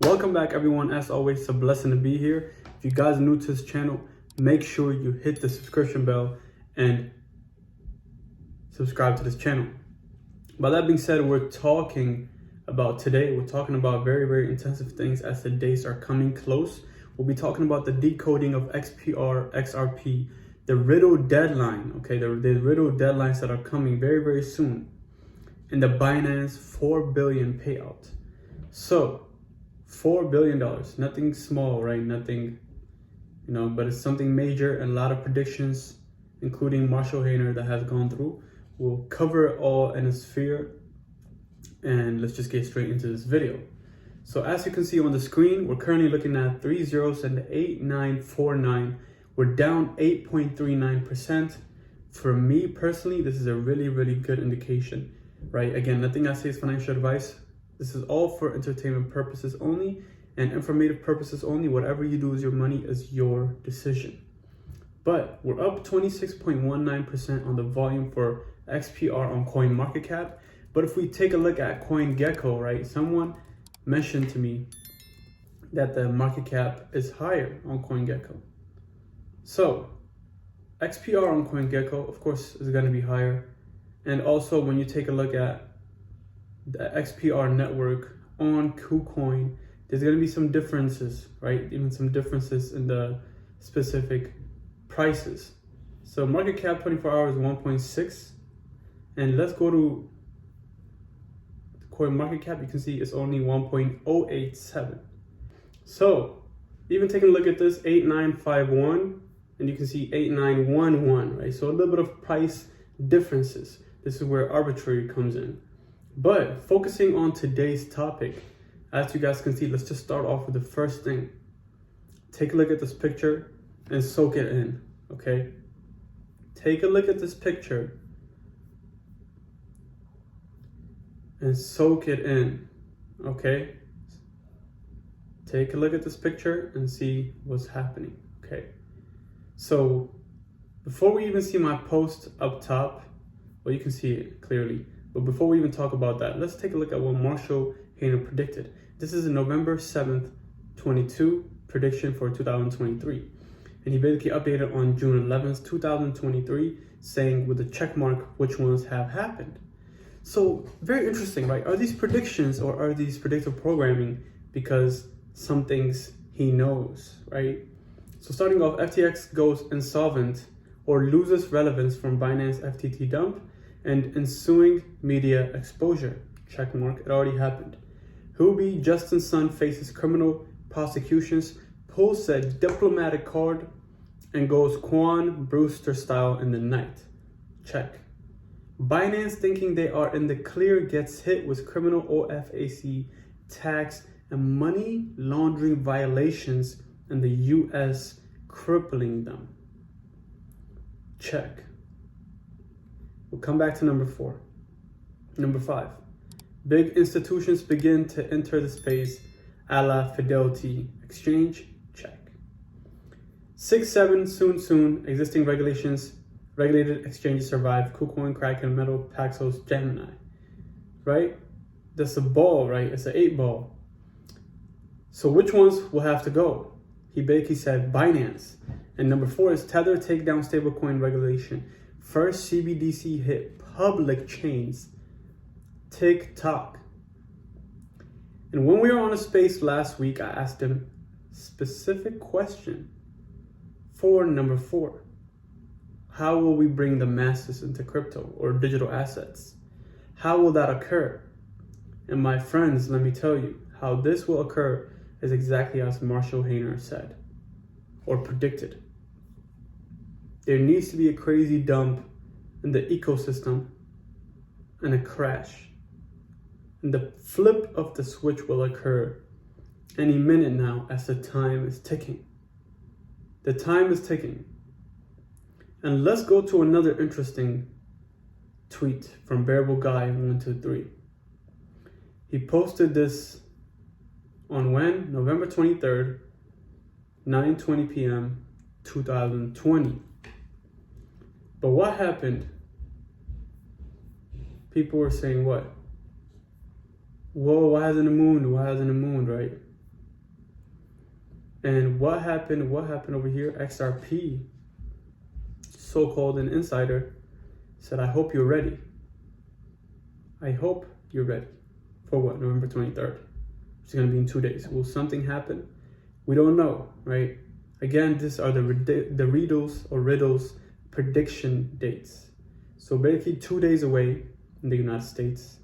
Welcome back, everyone. As always, it's a blessing to be here. If you guys are new to this channel, make sure you hit the subscription bell and subscribe to this channel. By that being said, we're talking about very, very intensive things as the days are coming close. We'll be talking about the decoding of XPR, XRP, the Riddle deadline, okay? The Riddle deadlines that are coming very, very soon, and the Binance 4 billion payout. So, $4 billion, nothing small, right? Nothing, but it's something major, and a lot of predictions, including Marshall Hayner, that has gone through. We'll cover it all in a sphere, and let's just get straight into this video. So as you can see on the screen, we're currently looking at 3 zeros and 8949. We're down 8.39%. For me personally, this is a really, really good indication, right? Again, nothing I say is financial advice. This is all for entertainment purposes only and informative purposes only. Whatever you do with your money is your decision. But we're up 26.19% on the volume for XPR on CoinMarketCap. But if we take a look at CoinGecko, right, someone mentioned to me that the market cap is higher on CoinGecko. So XPR on CoinGecko, of course, is going to be higher. And also when you take a look at the XPR network on KuCoin, there's going to be some differences, right? Even some differences in the specific prices. So market cap 24 hours 1.6, and let's go to CoinMarketCap. You can see it's only 1.087. So even taking a look at this, 8951, and you can see 8911, right? So a little bit of price differences. This is where arbitrary comes in. But focusing on today's topic, as you guys can see, let's just start off with the first thing. Take a look at this picture and soak it in, okay? Take a look at this picture and soak it in, okay? Take a look at this picture and see what's happening, okay? So before we even see my post up top, well, you can see it clearly, but before we even talk about that, let's take a look at what Marshall Hayner predicted. This is a November 7th, 22 prediction for 2023. And he basically updated on June 11th, 2023, saying with a check mark which ones have happened. So very interesting, right? Are these predictions or are these predictive programming because some things he knows, right? So starting off, FTX goes insolvent or loses relevance from Binance FTT dump and ensuing media exposure. Check mark, it already happened. Hubi, Justin's son, faces criminal prosecutions, pulls a diplomatic card, and goes Quan Brewster style in the night. Check. Binance, thinking they are in the clear, gets hit with criminal OFAC, tax, and money laundering violations in the US, crippling them. Check. We'll come back to number 4. Number 5. Big institutions begin to enter the space, a la Fidelity Exchange. Check. 6-7, soon, existing regulated exchanges survive. KuCoin, Kraken, Metal, Paxos, Gemini. Right? That's a ball, right? It's an 8 ball. So which ones will have to go? He basically said Binance. And number 4 is Tether takedown stablecoin regulation. First CBDC hit public chains. TikTok. And when we were on a space last week, I asked him specific question for number 4. How will we bring the masses into crypto or digital assets? How will that occur? And my friends, let me tell you, how this will occur is exactly as Marshall Hayner said or predicted. There needs to be a crazy dump in the ecosystem and a crash. And the flip of the switch will occur any minute now as the time is ticking. The time is ticking. And let's go to another interesting tweet from Bearable Guy 123. He posted this on when? November 23rd, 9:20 p.m. 2020. But what happened? People were saying what? Whoa, why hasn't the moon? Why hasn't the moon, right? And what happened over here? XRP, so-called an insider, said, I hope you're ready. I hope you're ready. For what? November 23rd. It's going to be in 2 days. Will something happen? We don't know, right? Again, these are the riddles prediction dates. So basically 2 days away in the United States,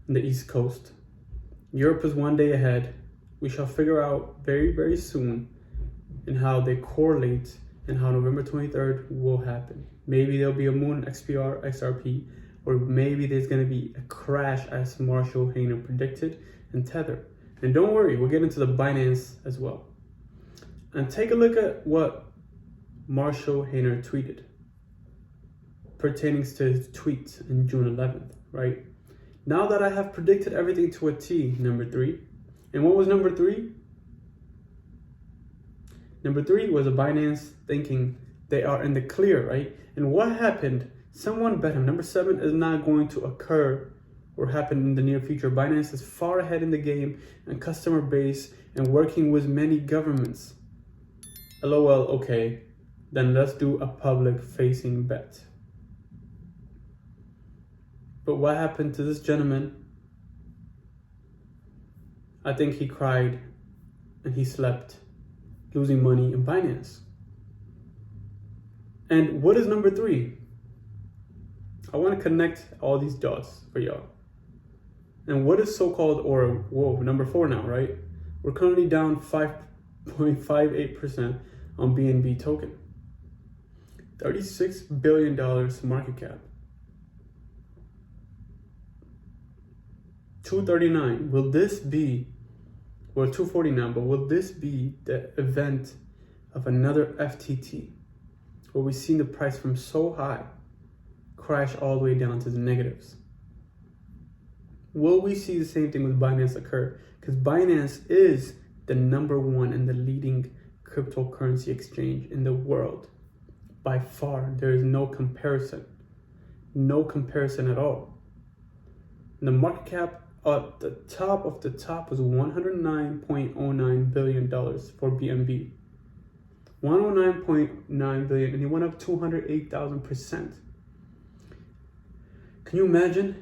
in the East Coast. Europe is 1 day ahead. We shall figure out very, very soon in how they correlate and how November 23rd will happen. Maybe there'll be a moon XPR, XRP, or maybe there's going to be a crash as Marshall Hayner predicted and Tether. And don't worry, we'll get into the Binance as well. And take a look at what Marshall Hayner tweeted pertaining to his tweets in June 11th, right? Now that I have predicted everything to a T, number 3. And what was number 3? Number 3 was a Binance thinking they are in the clear, right? And what happened? Someone bet him. Number 7 is not going to occur or happen in the near future. Binance is far ahead in the game and customer base and working with many governments. LOL, okay. Then let's do a public facing bet. But what happened to this gentleman? I think he cried and he slept, losing money in Binance. And what is number 3? I want to connect all these dots for y'all. And what is so-called, or whoa, number 4 now, right? We're currently down 5.58% on BNB token. $36 billion market cap. 239. Will this be, well, 240 now, but will this be the event of another FTT where we've seen the price from so high crash all the way down to the negatives? Will we see the same thing with Binance occur? Because Binance is the number 1 and the leading cryptocurrency exchange in the world. By far, there is no comparison. No comparison at all. And the market cap at the top of the top was $109.09 billion for BNB. 109.9 billion, and it went up 208,000%. Can you imagine?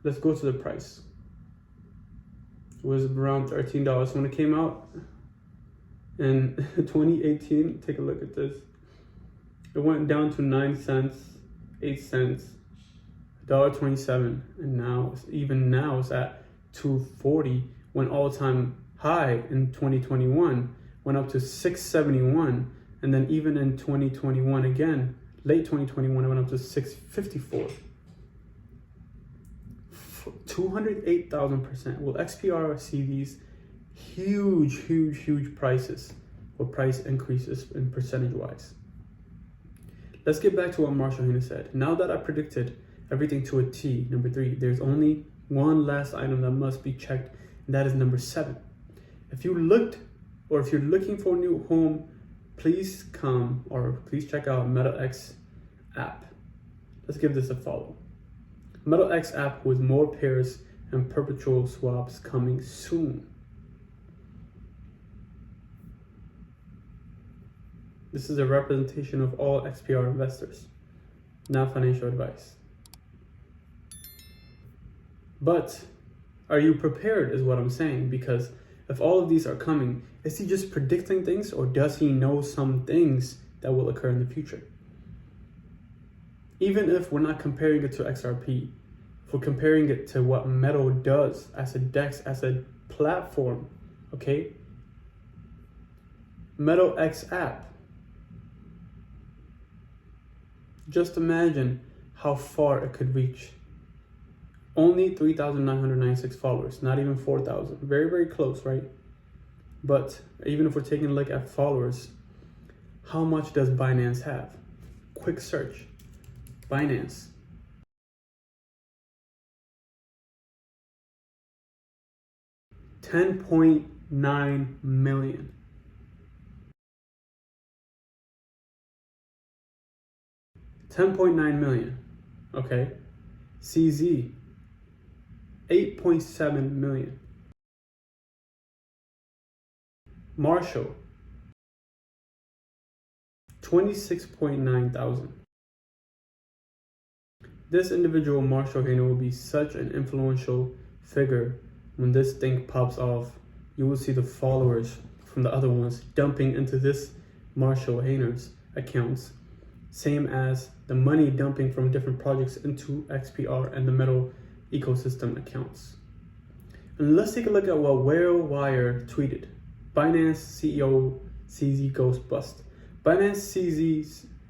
Let's go to the price. It was around $13 when it came out in 2018. Take a look at this. It went down to 9 cents, 8 cents, $1.27, and now it's at $2.40. When all-time high in 2021 went up to $6.71, and then even in 2021 again, late 2021, it went up to $6.54. 208,000%. Will XPR see these huge prices or price increases in percentage-wise? Let's get back to what Marshall Hayner said. Now that I predicted everything to a T, number 3, there's only one last item that must be checked, and that is number 7. If you're looking for a new home, please check out MetalX app. Let's give this a follow. MetalX app with more pairs and perpetual swaps coming soon. This is a representation of all XPR investors, not financial advice. But are you prepared is what I'm saying, because if all of these are coming, is he just predicting things, or does he know some things that will occur in the future? Even if we're not comparing it to XRP, if we're comparing it to what Metal does as a DEX, as a platform, okay? Metal X app. Just imagine how far it could reach. Only 3,996 followers, not even 4,000. Very, very close, right? But even if we're taking a look at followers, how much does Binance have? Quick search. Binance. $10.9 million. $10.9 million. Okay. CZ. 8.7 million. Marshall, 26.9 thousand. This individual Marshall Hayner will be such an influential figure. When this thing pops off, you will see the followers from the other ones dumping into this Marshall Hayner's accounts, same as the money dumping from different projects into XPR and the metal ecosystem accounts. And let's take a look at what Whale Wire tweeted. Binance CEO CZ goes bust. Binance CEO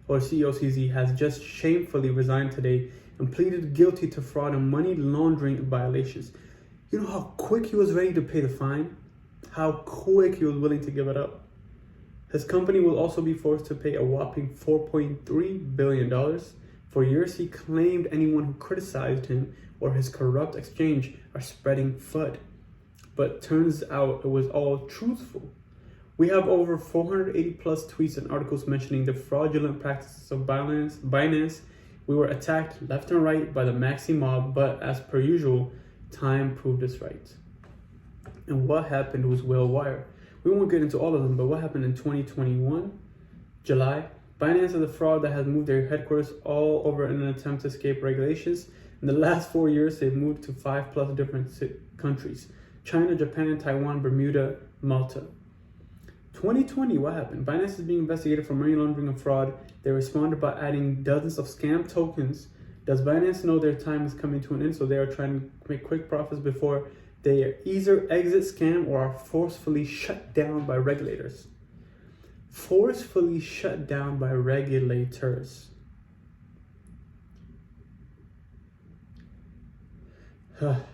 CZ has just shamefully resigned today and pleaded guilty to fraud and money laundering violations. You know how quick he was ready to pay the fine? How quick he was willing to give it up? His company will also be forced to pay a whopping $4.3 billion. For years, he claimed anyone who criticized him or his corrupt exchange are spreading FUD. But turns out it was all truthful. We have over 480 plus tweets and articles mentioning the fraudulent practices of Binance. We were attacked left and right by the maxi mob, but as per usual, time proved us right. And what happened was Whale Wire. We won't get into all of them, but what happened in 2021, July, Binance is a fraud that has moved their headquarters all over in an attempt to escape regulations. In the last 4 years, they've moved to 5+ different countries: China, Japan, Taiwan, Bermuda, Malta. 2020, what happened? Binance is being investigated for money laundering and fraud. They responded by adding dozens of scam tokens. Does Binance know their time is coming to an end, so they are trying to make quick profits before they either exit scam or are forcefully shut down by regulators? Forcefully shut down by regulators.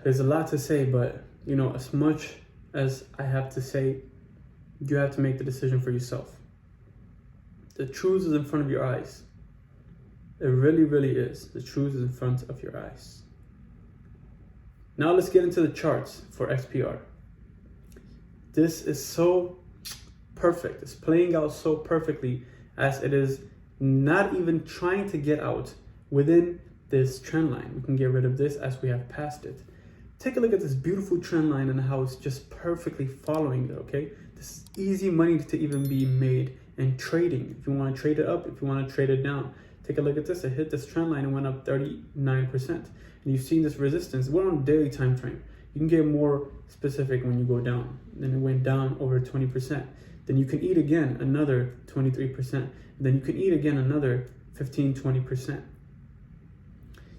There's a lot to say, but as much as I have to say, you have to make the decision for yourself. The truth is in front of your eyes. It really, really is. The truth is in front of your eyes. Now let's get into the charts for XPR. This is so perfect. It's playing out so perfectly, as it is not even trying to get out within this trend line. We can get rid of this as we have passed it. Take a look at this beautiful trend line and how it's just perfectly following it, okay? This is easy money to even be made in trading. If you want to trade it up, if you want to trade it down. Take a look at this. It hit this trend line and went up 39%. And you've seen this resistance. We're on daily time frame. You can get more specific when you go down. Then it went down over 20%. Then you can eat again another 23%. Then you can eat again another 15-20%.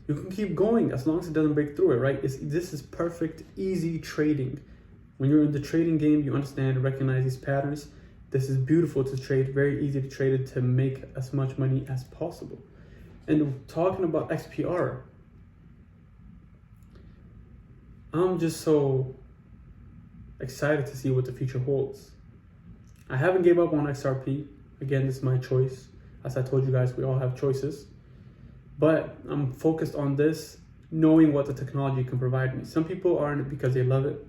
You can keep going as long as it doesn't break through it, right? This is perfect, easy trading. When you're in the trading game, you understand and recognize these patterns. This is beautiful to trade, very easy to trade it to make as much money as possible. And talking about XPR, I'm just so excited to see what the future holds. I haven't gave up on XRP. Again, this is my choice. As I told you guys, we all have choices. But I'm focused on this, knowing what the technology can provide me. Some people are in it because they love it.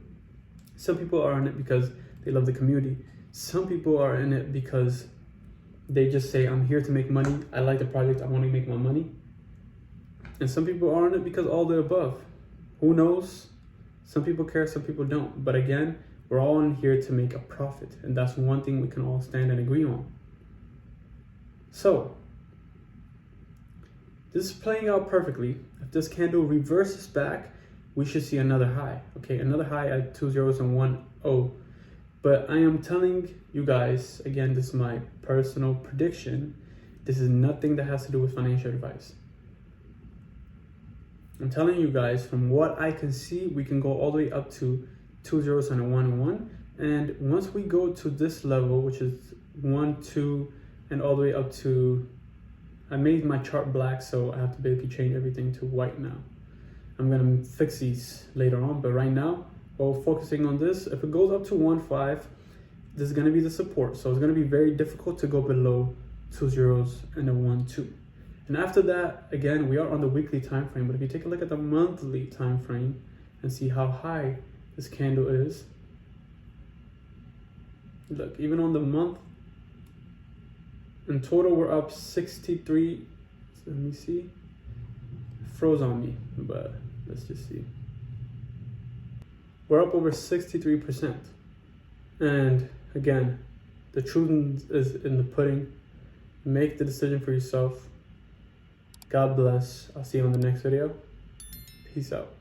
Some people are in it because they love the community. Some people are in it because they just say, I'm here to make money. I like the project. I want to make my money. And some people are in it because all the above. Who knows? Some people care, some people don't. But again, we're all in here to make a profit. And that's one thing we can all stand and agree on. So, this is playing out perfectly. If this candle reverses back, we should see another high. Okay, another high at 2 zeros and 1 0. But I am telling you guys, again, this is my personal prediction. This is nothing that has to do with financial advice. I'm telling you guys, from what I can see, we can go all the way up to 2 zeros and a 1 and 1. And once we go to this level, which is 1, 2, and all the way up to, I made my chart black, so I have to basically change everything to white now. I'm gonna fix these later on, but right now, while focusing on this, if it goes up to 1.5, this is gonna be the support. So it's gonna be very difficult to go below 2 zeros and a 1, 2. And after that, again, we are on the weekly time frame, but if you take a look at the monthly time frame and see how high this candle is, look, even on the month, in total, we're up 63. Let me see. It froze on me, but let's just see. We're up over 63%. And Again, the truth is in the pudding. Make the decision for yourself. God bless. I'll see you on the next video. Peace out.